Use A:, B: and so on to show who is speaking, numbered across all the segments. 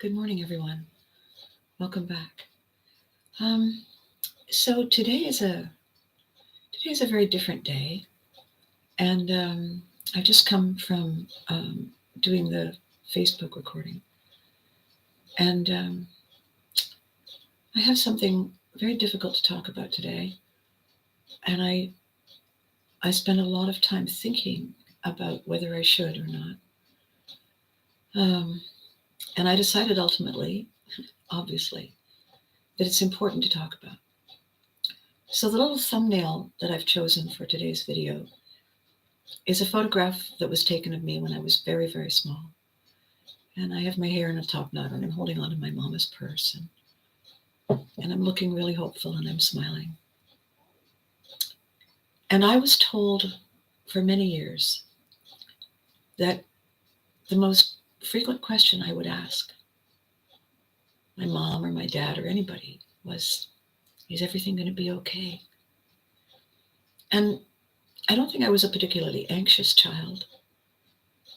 A: Good morning, everyone. Welcome back. So today is a very different day, and I've just come from doing the Facebook recording, and I have something very difficult to talk about today, and I spent a lot of time thinking about whether I should or not, and I decided ultimately, obviously, that it's important to talk about. So the little thumbnail that I've chosen for today's video is a photograph that was taken of me when I was very, very small. And I have my hair in a top knot and I'm holding on to my mama's purse and I'm looking really hopeful and I'm smiling. And I was told for many years that the most frequent question I would ask my mom or my dad or anybody was, is everything going to be okay? And I don't think I was a particularly anxious child.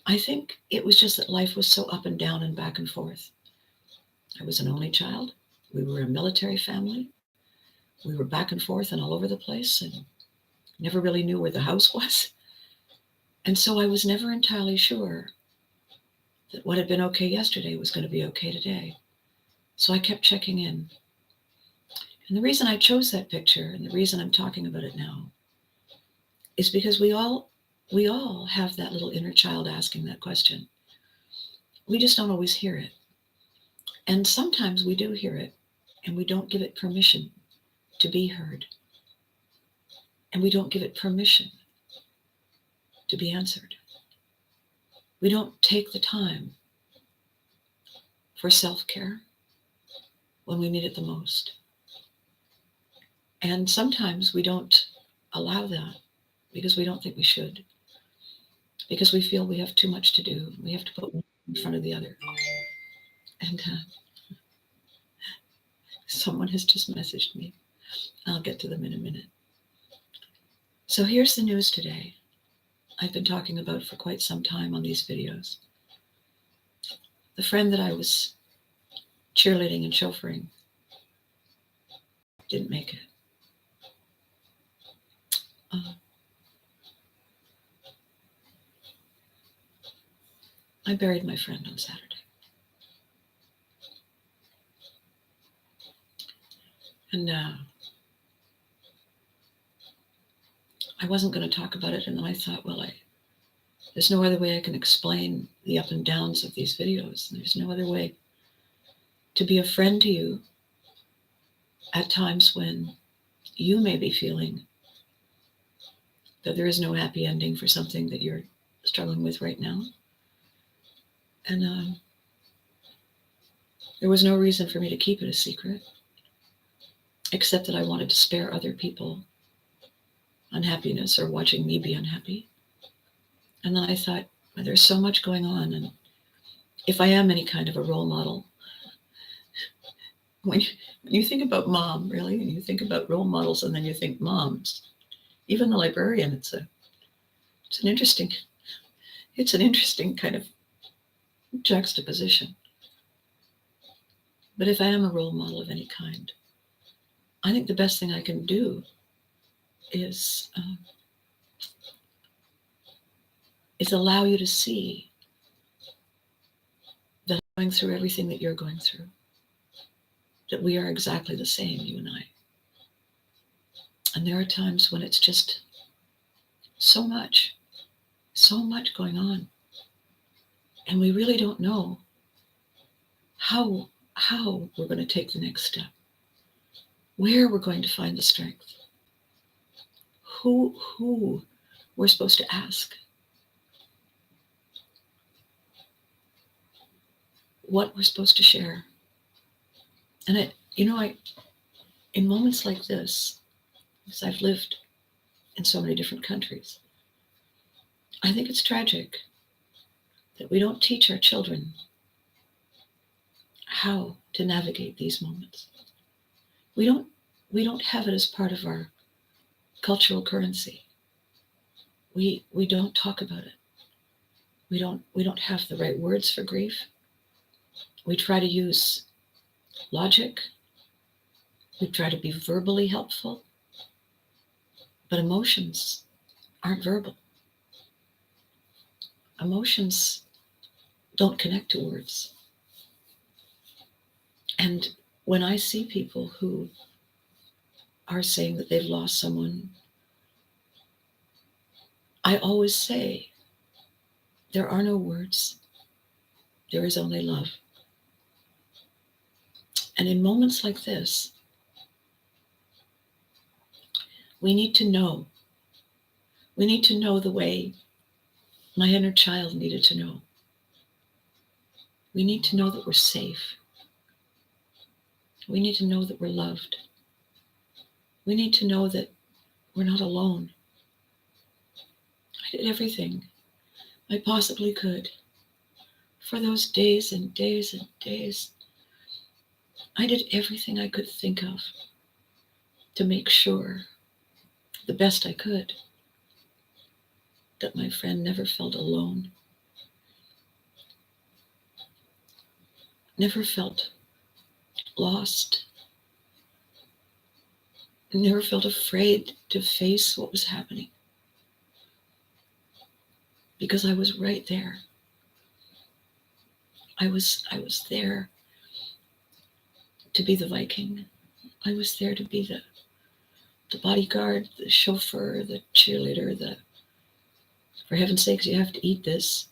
A: I think it was just that life was so up and down and back and forth. I was an only child. We were a military family. We were back and forth and all over the place and never really knew where the house was. And so I was never entirely sure that what had been okay yesterday was going to be okay today. So I kept checking in. And the reason I chose that picture and the reason I'm talking about it now is because we all have that little inner child asking that question. We just don't always hear it. And sometimes we do hear it and we don't give it permission to be heard. And we don't give it permission to be answered. We don't take the time for self-care when we need it the most. And sometimes we don't allow that because we don't think we should, because we feel we have too much to do. We have to put one in front of the other. And someone has just messaged me. I'll get to them in a minute. So here's the news today. I've been talking about for quite some time on these videos. The friend that I was cheerleading and chauffeuring didn't make it. I buried my friend on Saturday. And I wasn't going to talk about it, and then I thought, well, there's no other way I can explain the up and downs of these videos. There's no other way to be a friend to you at times when you may be feeling that there is no happy ending for something that you're struggling with right now. And there was no reason for me to keep it a secret, except that I wanted to spare other people unhappiness or watching me be unhappy. And then I thought, well, there's so much going on, and if I am any kind of a role model, when you think about mom, really, and you think about role models, and then you think moms, even the librarian, it's an interesting kind of juxtaposition. But if I am a role model of any kind, I think the best thing I can do is allow you to see that I'm going through everything that you're going through, that we are exactly the same, you and I. And there are times when it's just so much going on, and we really don't know how we're going to take the next step, where we're going to find the strength, who we're supposed to ask, what we're supposed to share. And in moments like this, because I've lived in so many different countries, I think it's tragic that we don't teach our children how to navigate these moments. We don't have it as part of our cultural currency. We don't talk about it. We don't have the right words for grief. We try to use logic. We try to be verbally helpful. But emotions aren't verbal. Emotions don't connect to words. And when I see people who are saying that they've lost someone, I always say, there are no words. There is only love. And in moments like this, we need to know. We need to know the way my inner child needed to know. We need to know that we're safe. We need to know that we're loved. We need to know that we're not alone. I did everything I possibly could for those days and days and days. I did everything I could think of to make sure, the best I could, that my friend never felt alone, never felt lost, never felt afraid to face what was happening. Because I was right there. I was there to be the Viking. I was there to be the bodyguard, the chauffeur, the cheerleader, for heaven's sakes, you have to eat this.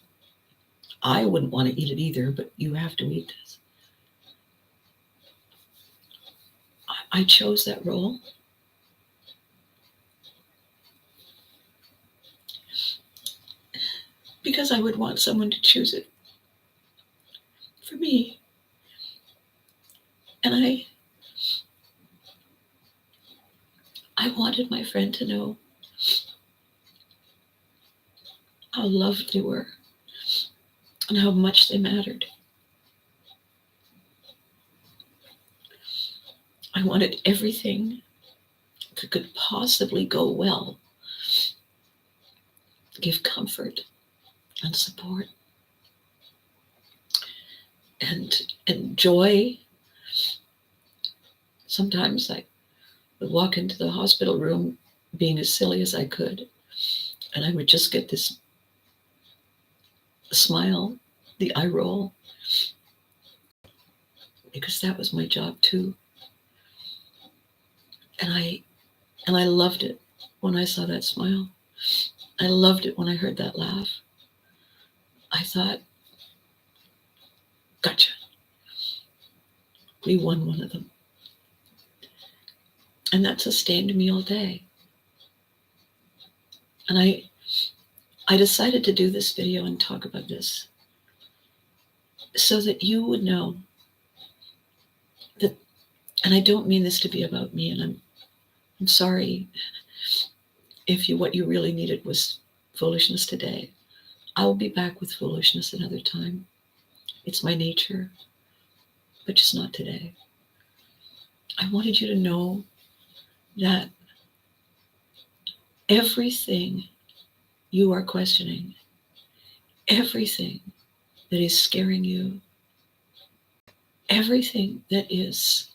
A: I wouldn't want to eat it either, but you have to eat this. I chose that role because I would want someone to choose it for me. And I wanted my friend to know how loved they were and how much they mattered. I wanted everything that could possibly go well to give comfort and support and joy. Sometimes I would walk into the hospital room being as silly as I could, and I would just get this smile, the eye roll, because that was my job too. And I loved it when I saw that smile. I loved it when I heard that laugh. I thought, gotcha. We won one of them. And that sustained me all day. And I decided to do this video and talk about this so that you would know that, and I don't mean this to be about me, and I'm sorry if what you really needed was foolishness today. I will be back with foolishness another time. It's my nature, but just not today. I wanted you to know that everything you are questioning, everything that is scaring you, everything that is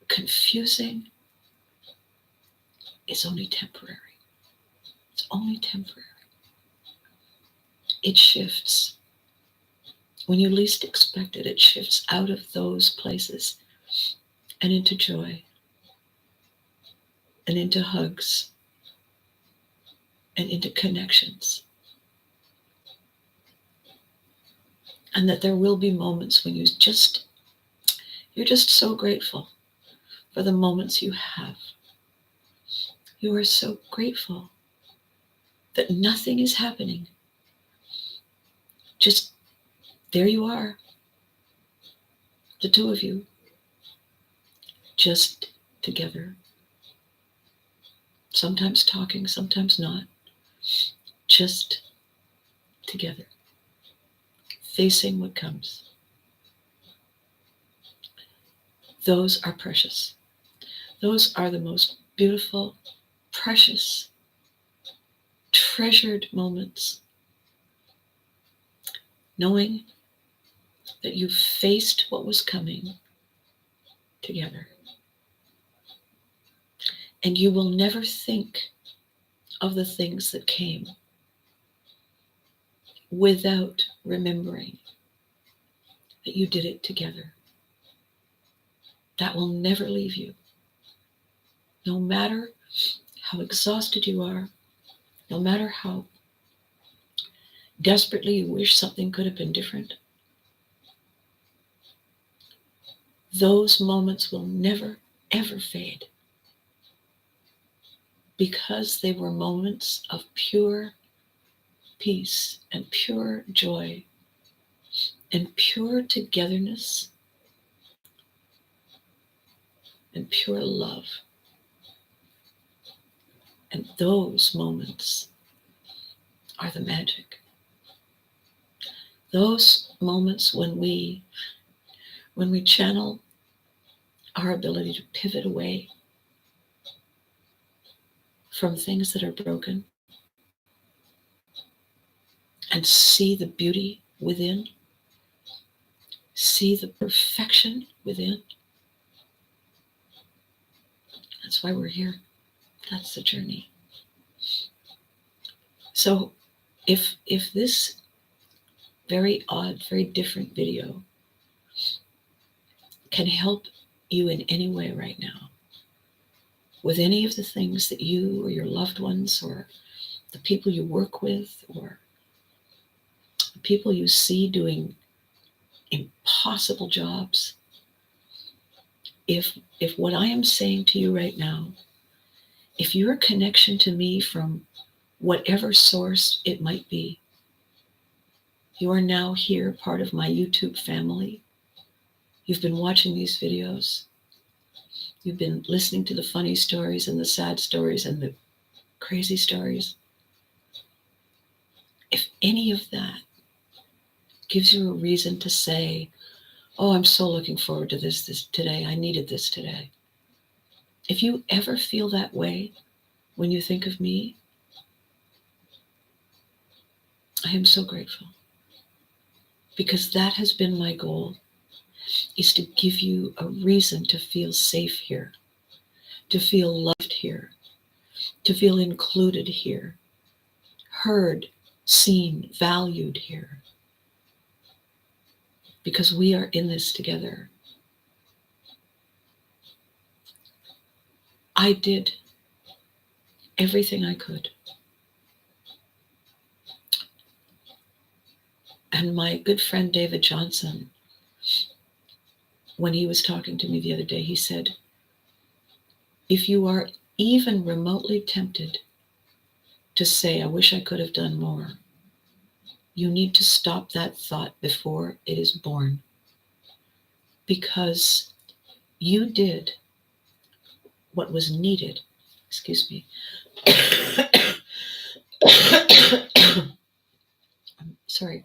A: confusing is only temporary. It's only temporary. It shifts. When you least expect it, it shifts out of those places and into joy and into hugs and into connections. And that there will be moments when you're just so grateful for the moments you have. You are so grateful that nothing is happening. Just there you are, the two of you, just together. Sometimes talking, sometimes not. Just together, facing what comes. Those are precious. Those are the most beautiful, precious, treasured moments. Knowing that you faced what was coming together. And you will never think of the things that came without remembering that you did it together. That will never leave you. No matter how exhausted you are, no matter how desperately you wish something could have been different, those moments will never, ever fade, because they were moments of pure peace and pure joy and pure togetherness and pure love. And those moments are the magic. Those moments when we channel our ability to pivot away from things that are broken and see the beauty within, see the perfection within. That's why we're here. That's the journey. So if this very odd, very different video can help you in any way right now, with any of the things that you or your loved ones or the people you work with or the people you see doing impossible jobs, if what I am saying to you right now, if your connection to me from whatever source it might be, you are now here, part of my YouTube family. You've been watching these videos. You've been listening to the funny stories and the sad stories and the crazy stories. If any of that gives you a reason to say, oh, I'm so looking forward to this today. I needed this today. If you ever feel that way when you think of me, I am so grateful. Because that has been my goal, is to give you a reason to feel safe here, to feel loved here, to feel included here, heard, seen, valued here. Because we are in this together. I did everything I could. And my good friend David Johnson, when he was talking to me the other day, he said, if you are even remotely tempted to say, I wish I could have done more, you need to stop that thought before it is born. Because you did what was needed. Excuse me. I'm sorry.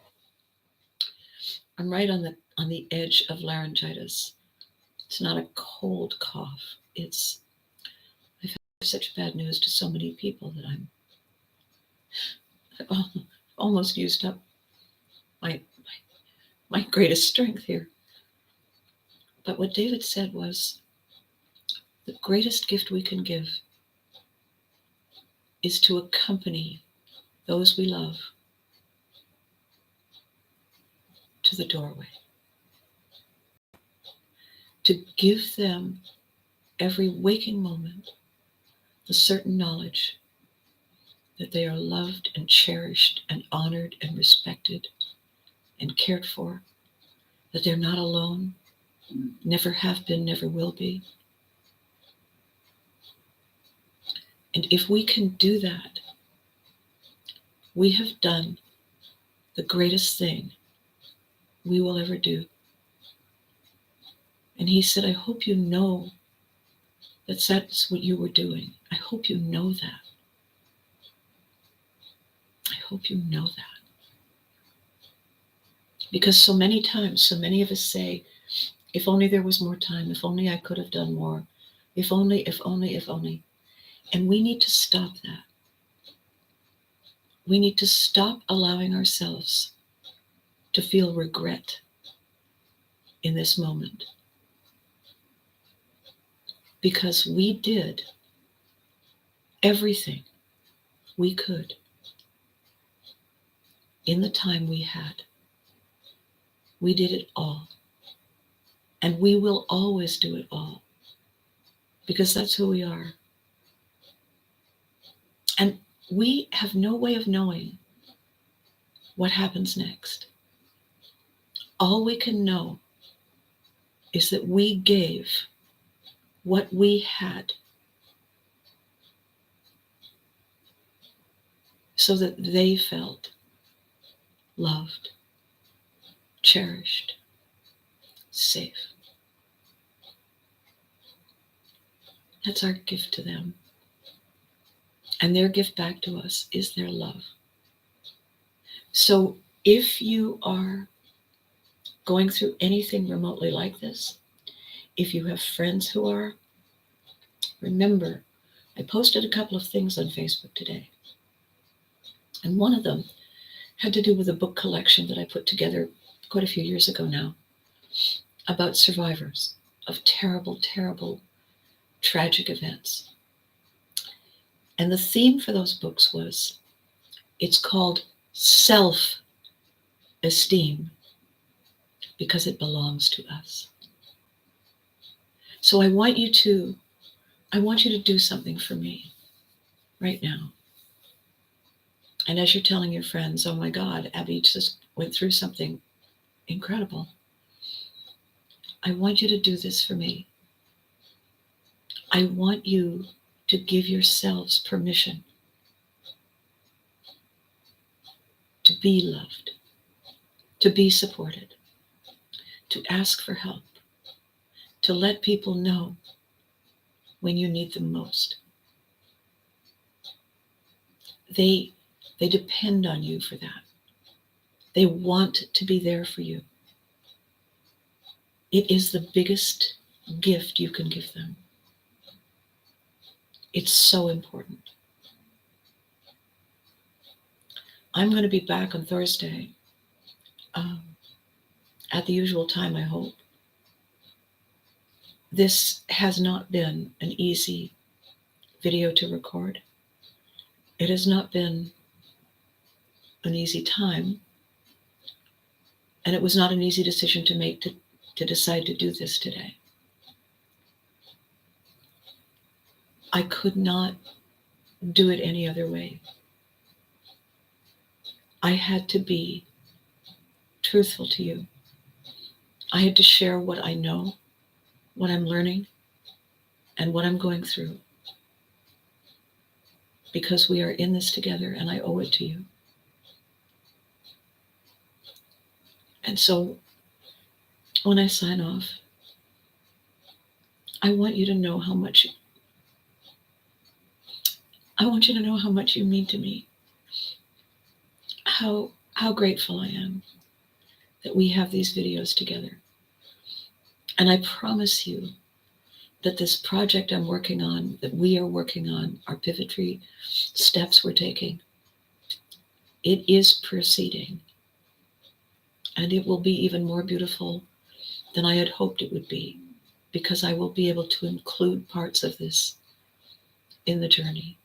A: I'm right on the edge of laryngitis. It's not a cold cough. I've had such bad news to so many people that I've almost used up my greatest strength here. But what David said was, the greatest gift we can give is to accompany those we love to the doorway. To give them every waking moment the certain knowledge that they are loved and cherished and honored and respected and cared for, that they're not alone, never have been, never will be. And if we can do that, we have done the greatest thing we will ever do. And he said, I hope you know that that's what you were doing. I hope you know that. I hope you know that. Because so many times, so many of us say, if only there was more time, if only I could have done more, if only, if only, if only. And we need to stop that. We need to stop allowing ourselves to feel regret in this moment, because we did everything we could in the time we had. We did it all. And we will always do it all, because that's who we are. And we have no way of knowing what happens next. All we can know is that we gave what we had so that they felt loved, cherished, safe. That's our gift to them. And their gift back to us is their love. So if you are going through anything remotely like this, if you have friends who are, remember, I posted a couple of things on Facebook today. And one of them had to do with a book collection that I put together quite a few years ago now about survivors of terrible, terrible, tragic events. And the theme for those books was, it's called self-esteem because it belongs to us. So I want you to do something for me right now. And as you're telling your friends, oh my God, Abby just went through something incredible, I want you to do this for me. I want you to give yourselves permission to be loved, to be supported, to ask for help, to let people know when you need them most. They depend on you for that. They want to be there for you. It is the biggest gift you can give them. It's so important. I'm going to be back on Thursday at the usual time, I hope. This has not been an easy video to record. It has not been an easy time. And it was not an easy decision to make to decide to do this today. I could not do it any other way. I had to be truthful to you. I had to share what I know, what I'm learning, and what I'm going through. Because we are in this together and I owe it to you. And so when I sign off, I want you to know how much you mean to me. How grateful I am that we have these videos together. And I promise you that this project I'm working on, that we are working on, our pivotry steps we're taking, it is proceeding. And it will be even more beautiful than I had hoped it would be, because I will be able to include parts of this in the journey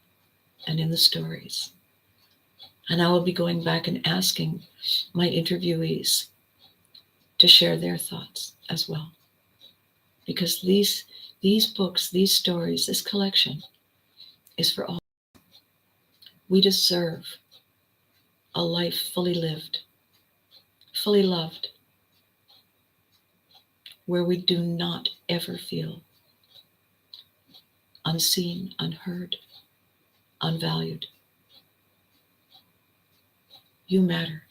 A: and in the stories. And I will be going back and asking my interviewees to share their thoughts as well. Because these books, these stories, this collection is for all. We deserve a life fully lived, fully loved, where we do not ever feel unseen, unheard, unvalued. You matter.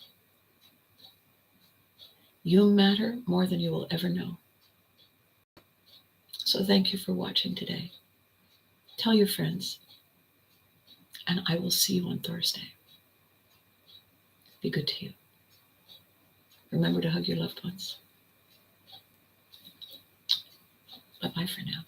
A: You matter more than you will ever know. So thank you for watching today. Tell your friends, and I will see you on Thursday. Be good to you. Remember to hug your loved ones. Bye-bye for now.